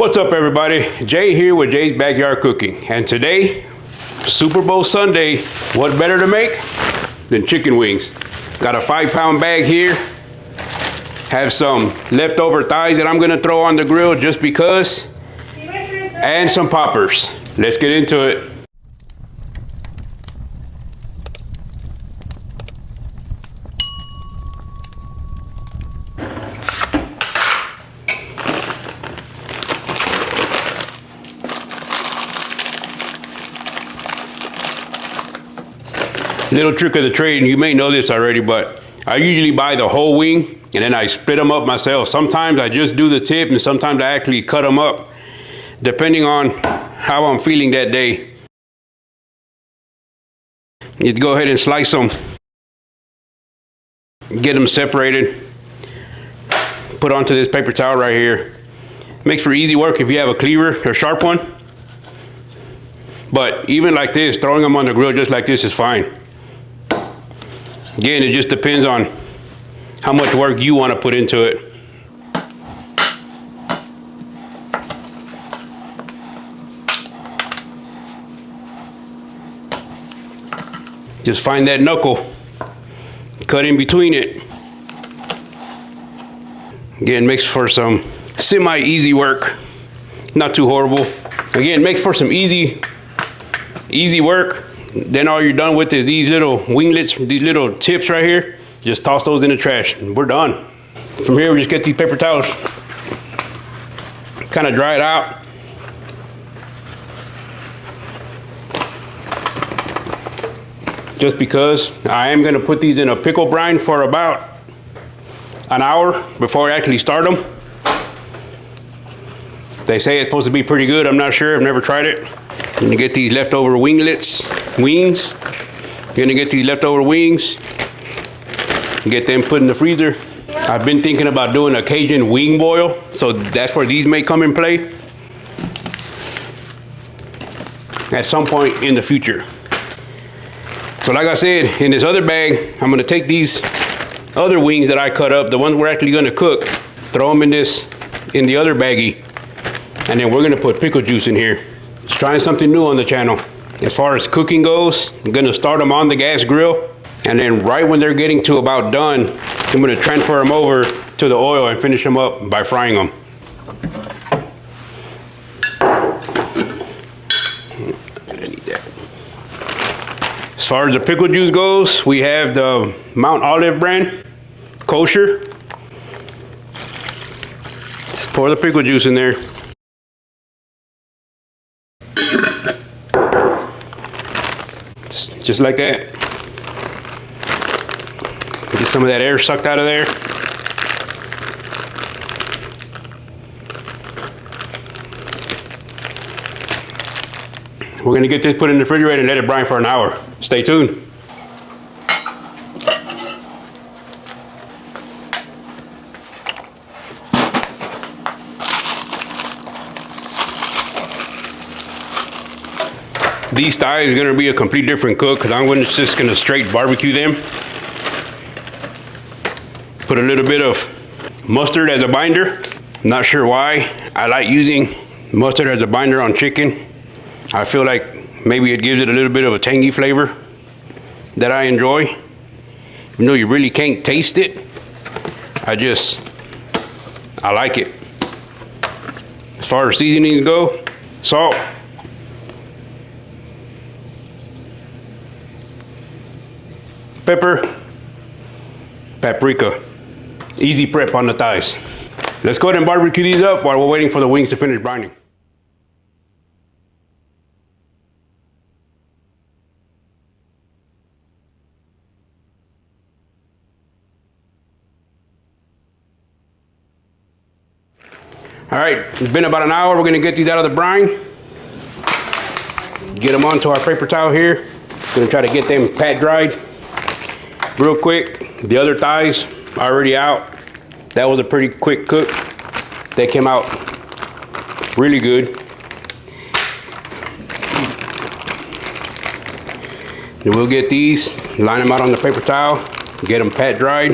What's up everybody? Jay here with Jay's Backyard Cooking. And today, Super Bowl Sunday, what better to make than chicken wings? Got a 5-pound bag here. Have some leftover thighs that I'm gonna throw on the grill just because. And some poppers. Let's get into it. Little trick of the trade, and you may know this already, but I usually buy the whole wing and then I split them up myself. Sometimes I just do the tip and sometimes I actually cut them up depending on how I'm feeling that day. You go ahead and slice them, get them separated, put onto this paper towel right here. Makes for easy work if you have a cleaver or sharp one, but even like this, throwing them on the grill just like this is fine. Again, it just depends on how much work you want to put into it. Just find that knuckle, cut in between it. Again, makes for some semi-easy work, not too horrible. Again, makes for some easy work. Then all you're done with is these little winglets, these little tips right here. Just toss those in the trash and we're done. From here, we just get these paper towels, kind of dry it out. Just because I am gonna put these in a pickle brine for about an hour before I actually start them. They say it's supposed to be pretty good. I'm not sure, I've never tried it. I'm gonna get these leftover wings. Gonna get these leftover wings, get them put in the freezer. I've been thinking about doing a Cajun wing boil, so that's where these may come in play at some point in the future. So like I said, in this other bag, I'm gonna take these other wings that I cut up, the ones we're actually gonna cook, throw them in the other baggie, and then we're gonna put pickle juice in here. Just trying something new on the channel. As far as cooking goes, I'm gonna start them on the gas grill, and then right when they're getting to about done, I'm gonna transfer them over to the oil and finish them up by frying them. As far as the pickle juice goes, we have the Mount Olive brand, kosher. Just pour the pickle juice in there. Just like that. Get some of that air sucked out of there. We're gonna get this put in the refrigerator and let it brine for an hour. Stay tuned. These thighs are gonna be a complete different cook because I'm just gonna straight barbecue them. Put a little bit of mustard as a binder. Not sure why. I like using mustard as a binder on chicken. I feel like maybe it gives it a little bit of a tangy flavor that I enjoy. Even though you really can't taste it, I like it. As far as seasonings go, salt, pepper, paprika. Easy prep on the thighs. Let's go ahead and barbecue these up while we're waiting for the wings to finish brining. All right, it's been about an hour. We're gonna get these out of the brine. Get them onto our paper towel here. Gonna try to get them pat dried real quick. The other thighs are already out. That was a pretty quick cook. They came out really good. Then we'll get these, line them out on the paper towel, get them pat dried.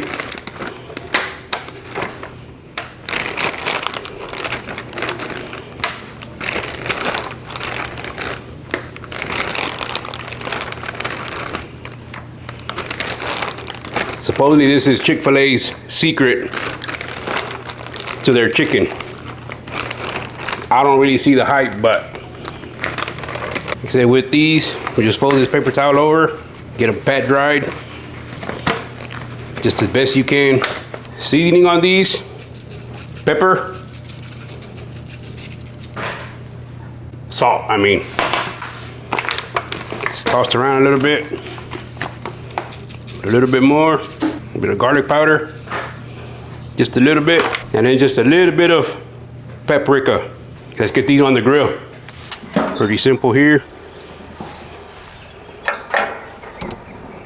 Supposedly this is Chick-fil-A's secret to their chicken. I don't really see the hype, but like I said, with these, we just fold this paper towel over, get them pat dried, just as best you can. Seasoning on these, pepper, salt, I mean. It's tossed around a little bit. A little bit more, a bit of garlic powder, just a little bit, and then just a little bit of paprika. Let's get these on the grill. Pretty simple here.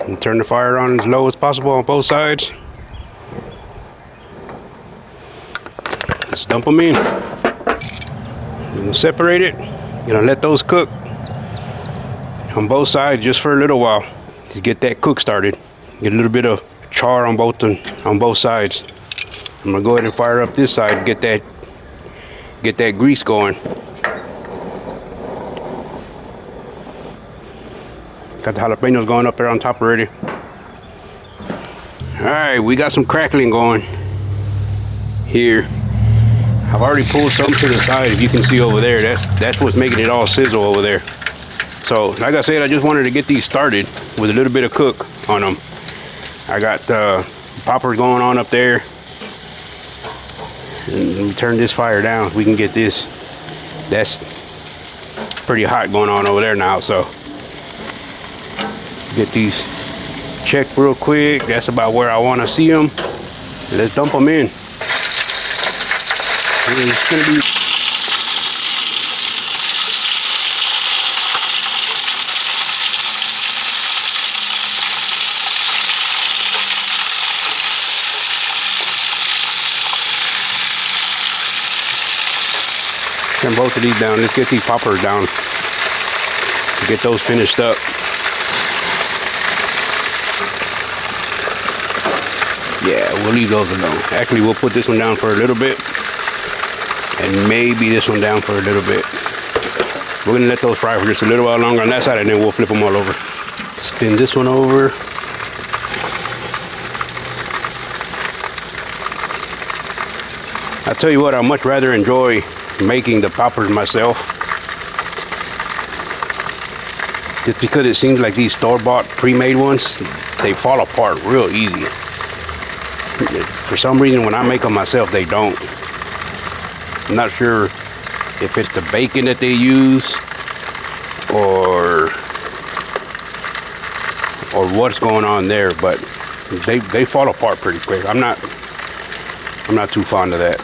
And turn the fire on as low as possible on both sides. Let's dump them in. We'll separate it. Gonna let those cook on both sides just for a little while to get that cook started. Get a little bit of char on both sides. I'm gonna go ahead and fire up this side, get that grease going. Got the jalapeños going up there on top already. All right, we got some crackling going here. I've already pulled some to the side, if you can see over there. That's what's making it all sizzle over there. So, like I said, I just wanted to get these started with a little bit of cook on them. I got poppers going on up there. And let me turn this fire down. We can get this. That's pretty hot going on over there now. So get these checked real quick. That's about where I want to see them. Let's dump them in. It's gonna be turn both of these down. Let's get these poppers down. Get those finished up. Yeah, we'll leave those alone. Actually, we'll put this one down for a little bit. And maybe this one down for a little bit. We're gonna let those fry for just a little while longer on that side, and then we'll flip them all over. Spin this one over. I'll tell you what, I much rather enjoy making the poppers myself, just because it seems like these store-bought pre-made ones, they fall apart real easy. For some reason, when I make them myself, they don't. I'm not sure if it's the bacon that they use or what's going on there, but they fall apart pretty quick. I'm not too fond of that.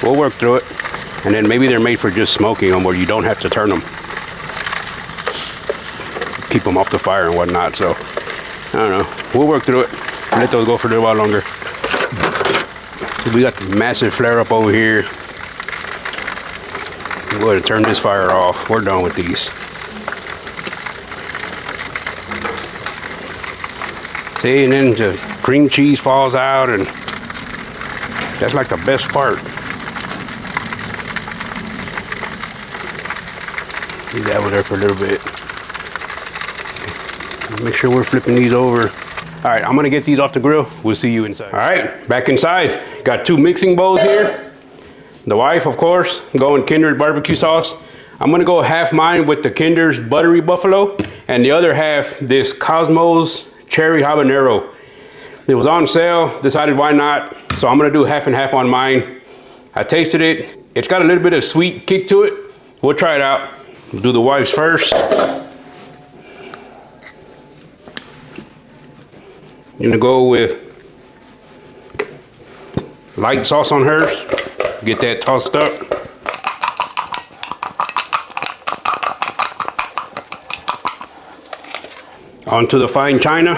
We'll work through it. And then maybe they're made for just smoking them, where you don't have to turn them. Keep them off the fire and whatnot. So, I don't know. We'll work through it. Let those go for a little while longer. So we got the massive flare up over here. We'll go ahead and turn this fire off. We're done with these. See, and then the cream cheese falls out, and that's like the best part. Leave that over there for a little bit. Make sure we're flipping these over. All right, I'm gonna get these off the grill. We'll see you inside. All right, back inside. Got 2 mixing bowls here. The wife, of course, going Kinder's barbecue sauce. I'm gonna go half mine with the Kinder's buttery buffalo, and the other half this Cosmos cherry habanero. It was on sale, decided why not. So I'm gonna do half and half on mine. I tasted it. It's got a little bit of sweet kick to it. We'll try it out. We'll do the wife's first. I'm gonna go with light sauce on hers. Get that tossed up. Onto the fine china.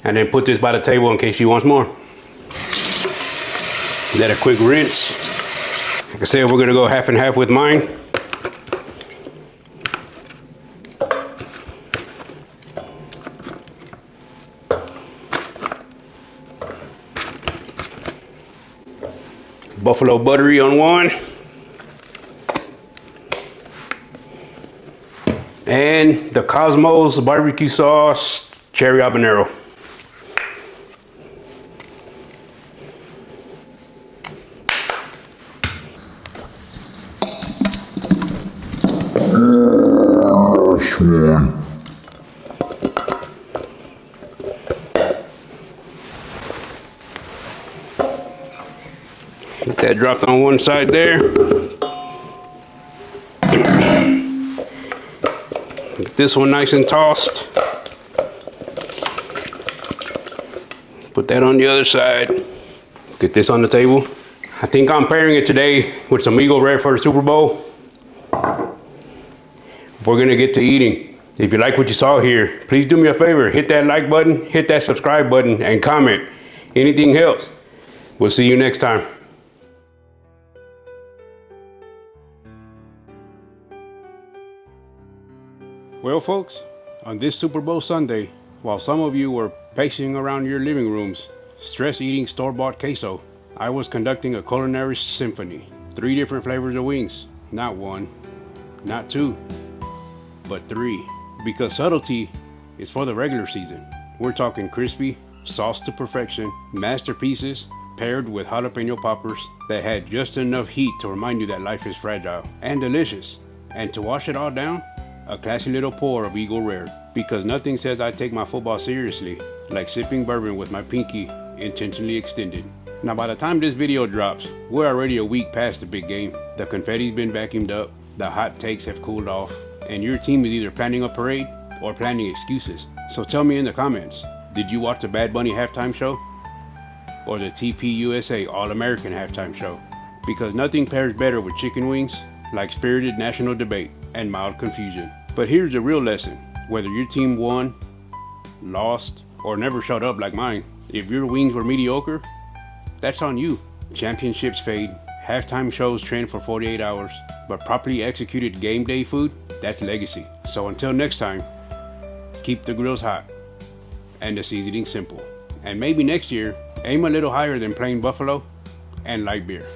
And then put this by the table in case she wants more. Let a quick rinse. Like I said, we're gonna go half and half with mine. Buffalo buttery on one. And the Cosmos barbecue sauce, cherry habanero. Get that dropped on one side there. Get this one nice and tossed. Put that on the other side. Get this on the table. I think I'm pairing it today with some Eagle Rare for the Super Bowl. We're gonna get to eating. If you like what you saw here, please do me a favor, hit that like button, hit that subscribe button, and comment. Anything else. We'll see you next time. Well, folks, on this Super Bowl Sunday, while some of you were pacing around your living rooms, stress eating store-bought queso, I was conducting a culinary symphony. 3 different flavors of wings. Not 1, not 2, but 3. Because subtlety is for the regular season. We're talking crispy, sauce to perfection, masterpieces paired with jalapeno poppers that had just enough heat to remind you that life is fragile and delicious. And to wash it all down, a classy little pour of Eagle Rare, because nothing says I take my football seriously like sipping bourbon with my pinky intentionally extended. Now by the time this video drops, we're already a week past the big game. The confetti's been vacuumed up, the hot takes have cooled off, and your team is either planning a parade or planning excuses. So tell me in the comments, did you watch the Bad Bunny halftime show? Or the TPUSA All-American halftime show? Because nothing pairs better with chicken wings like spirited national debate and mild confusion. But here's the real lesson. Whether your team won, lost, or never showed up like mine, if your wings were mediocre, that's on you. Championships fade, halftime shows trend for 48 hours, but properly executed game day food, that's legacy. So until next time, keep the grills hot and the seasoning simple. And maybe next year, aim a little higher than plain buffalo and light beer.